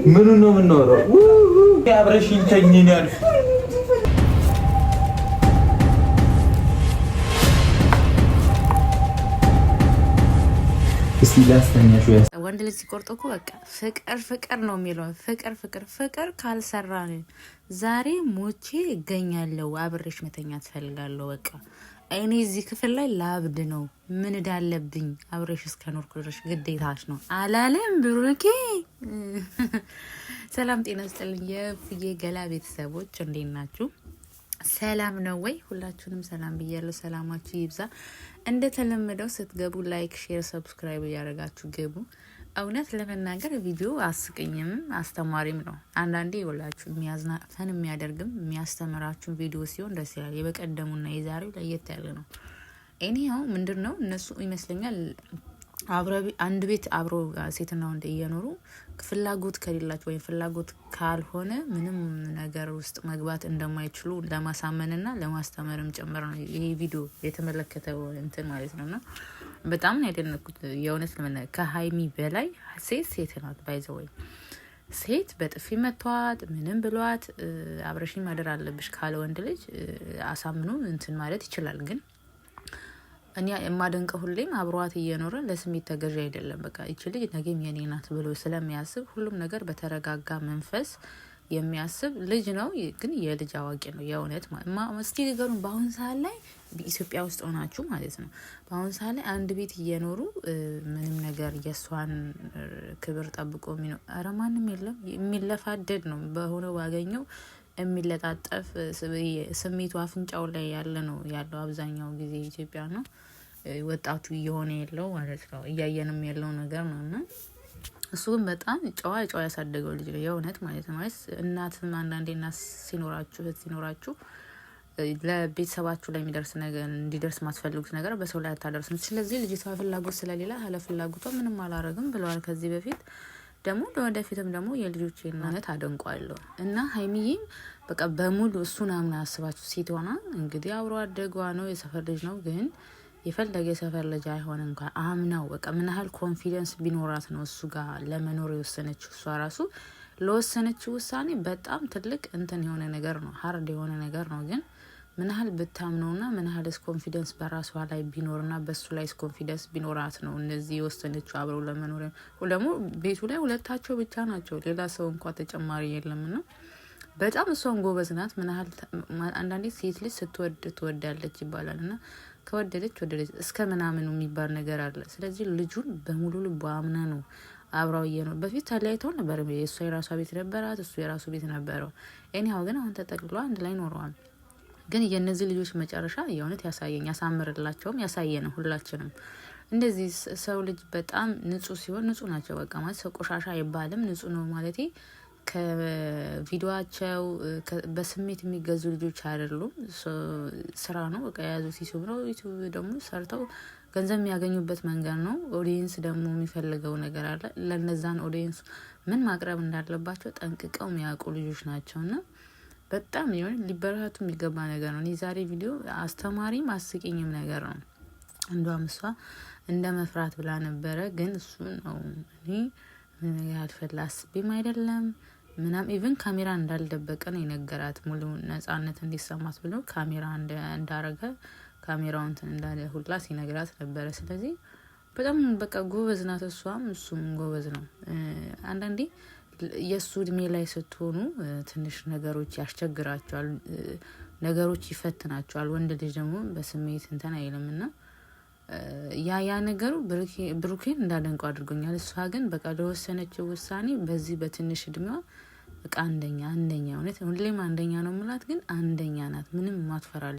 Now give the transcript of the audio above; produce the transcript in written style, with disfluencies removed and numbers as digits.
ምኑን ነው የምናወራው? አብረሽኝ ተኝ ነው ያልኩት። እስቲ ላስተኛሽ ወይ ወንድ ልጅ ሲቆርጥ እኮ በቃ ፍቅር ነው የሚለው። ፍቅር ካልሰራን ዛሬ ሞቼ እገኛለሁ። አብሬሽ መተኛ ትፈልጋለሁ። በቃ እኔ እዚህ ክፍል ላይ ላብድ ነው። ምን እንዳለብኝ አብሬሽ እስከኖርኩ ድረስ ግዴታሽ ነው አላለም ብሩኬ። ሰላም ጤና ይስጥልኝ የፍዬ ገላ ቤተሰቦች እንዴት ናችሁ? ሰላም ነው ወይ? ሁላችሁንም ሰላም ብያለሁ። ሰላማችሁ ይብዛ። እንደተለመደው ስትገቡ ላይክ፣ ሼር፣ ሰብስክራይብ እያደረጋችሁ ገቡ። እውነት ለመናገር ቪዲዮ አስቀኝም አስተማሪም ነው። አንዳንዴ ይውላችሁ የሚያዝናፈን የሚያደርግም የሚያስተምራችሁ ቪዲዮ ሲሆን ደስ ይላል። የበቀደሙና የዛሬው ለየት ያለ ነው። እኔው ምንድነው እነሱ ይመስለኛል አንድ ቤት አብሮ ሴትና ወንድ እየኖሩ ፍላጎት ከሌላቸው ወይም ፍላጎት ካልሆነ ምንም ነገር ውስጥ መግባት እንደማይችሉ ለማሳመንና ለማስተማርም ጭምር ነው ይሄ ቪዲዮ የተመለከተው እንትን ማለት ነውና በጣም ነው ያደነኩት። የእውነት ከሀይሚ በላይ ሴት ናት። ባይዘወይ ሴት በጥፊ መቷት ምንም ብሏት አብረሽኝ ማደር አለብሽ ካለ ወንድ ልጅ አሳምኖ እንትን ማለት ይችላል። ግን እኔ የማደንቀው ሁሌም አብሯት እየኖረ ለስሜት ተገዥ አይደለም። በቃ እቺ ልጅ ነገም የኔ ናት ብሎ ስለሚያስብ ሁሉም ነገር በተረጋጋ መንፈስ የሚያስብ ልጅ ነው። ግን የልጅ አዋቂ ነው የእውነት እስቲ ንገሩን። በአሁን ሰዓት ላይ ኢትዮጵያ ውስጥ ሆናችሁ ማለት ነው በአሁን ሰዓት ላይ አንድ ቤት እየኖሩ ምንም ነገር የእሷን ክብር ጠብቆ የሚኖር ኧረ ማንም የለም። የሚለፋደድ ነው በሆነው ባገኘው የሚለጣጠፍ ስሜቱ አፍንጫው ላይ ያለ ነው ያለው አብዛኛው ጊዜ ኢትዮጵያ ነው ወጣቱ እየሆነ ያለው ማለት ነው። እያየንም ያለው ነገር ነውና እሱ ግን በጣም ጨዋ ያሳደገው ልጅ ነው የእውነት ማለት ነው። እናትም አንዳንዴ እናት ሲኖራችሁ ለቤተሰባችሁ ላይ የሚደርስ ነገር እንዲደርስ ማስፈልጉት ነገር በሰው ላይ አታደርሱም። ስለዚህ ልጅቷ ፍላጎት ስለሌላ ፍላጎቷ ምንም አላረግም ብለዋል ከዚህ በፊት ደግሞ ለወደፊትም ደግሞ የልጆቼ እናት አደንቋለሁ። እና ሀይሚዬም በቃ በሙሉ እሱን አምና አስባችሁ ሴት ሆና እንግዲህ አብሮ አደጓ ነው የሰፈር ልጅ ነው። ግን የፈለገ የሰፈር ልጅ አይሆን እንኳን አምናው በቃ ምን ያህል ኮንፊደንስ ቢኖራት ነው እሱ ጋር ለመኖር የወሰነችው። እሷ ራሱ ለወሰነችው ውሳኔ በጣም ትልቅ እንትን የሆነ ነገር ነው፣ ሀርድ የሆነ ነገር ነው። ግን ምን ያህል ብታምነውና ምን ያህል ኮንፊደንስ በራሷ ላይ ቢኖርና በሱ ላይ ኮንፊደንስ ቢኖራት ነው እንደዚህ የወሰነችው አብረው ለመኖር። ደግሞ ቤቱ ላይ ሁለታቸው ብቻ ናቸው፣ ሌላ ሰው እንኳን ተጨማሪ የለምና በጣም እሷን ጎበዝ ናት። ምን ያህል አንዳንዴ ሴት ልጅ ስትወድ ትወዳለች ይባላልና ከወደደች እስከ ምናምኑ የሚባል ነገር አለ። ስለዚህ ልጁን በሙሉ ልቧ አምና ነው አብራው ነው። በፊት ተለያይተው ነበር። እሷ የራሷ ቤት ነበራት፣ እሱ የራሱ ቤት ነበረው። እኔው ግን አሁን ተጠቅልሎ አንድ ላይ ኖረዋል። ግን የነዚህ ልጆች መጨረሻ የእውነት ያሳምርላቸውም ያሳየነው ሁላችንም። እንደዚህ ሰው ልጅ በጣም ንጹህ ሲሆን ንጹህ ናቸው። በቃ ማለት ሰው ቆሻሻ አይባልም፣ ንጹህ ነው ማለት ከቪዲዮአቸው በስሜት የሚገዙ ልጆች አይደሉም። ስራ ነው በቃ የያዙት ዩቲዩብ ነው። ዩቲዩብ ደግሞ ሰርተው ገንዘብ የሚያገኙበት መንገድ ነው። ኦዲየንስ ደግሞ የሚፈልገው ነገር አለ። ለነዛን ኦዲየንስ ምን ማቅረብ እንዳለባቸው ጠንቅቀው የሚያውቁ ልጆች ናቸውና በጣም ሊበረታቱ የሚገባ ነገር ነው። ዛሬ ቪዲዮ አስተማሪም አስቂኝም ነገር ነው። እንዷም እሷ እንደ መፍራት ብላ ነበረ። ግን እሱ ነው እኔ ምን ያልፈላ አስቤም አይደለም ምናም ኢቭን ካሜራ እንዳልደበቀ ነው የነገራት። ሙሉ ነጻነት እንዲሰማት ብሎ ካሜራ እንዳረገ ካሜራውን እንዳለ ሁላ ሲነግራት ነበረ። ስለዚህ በጣም በቃ ጎበዝ ናት እሷም እሱም ጎበዝ ነው። አንዳንዴ የሱ እድሜ ላይ ስትሆኑ ትንሽ ነገሮች ያስቸግራቸዋል፣ ነገሮች ይፈትናቸዋል። ወንድ ልጅ ደግሞ በስሜት እንትን አይልምና ያ ነገሩ ብሩኬን እንዳደንቀው አድርጎኛል። እሷ ግን በቃ ለወሰነችው ውሳኔ በዚህ በትንሽ እድሜዋ በቃ አንደኛ እውነት ሁሌም አንደኛ ነው ምላት። ግን አንደኛ ናት፣ ምንም ማትፈራል።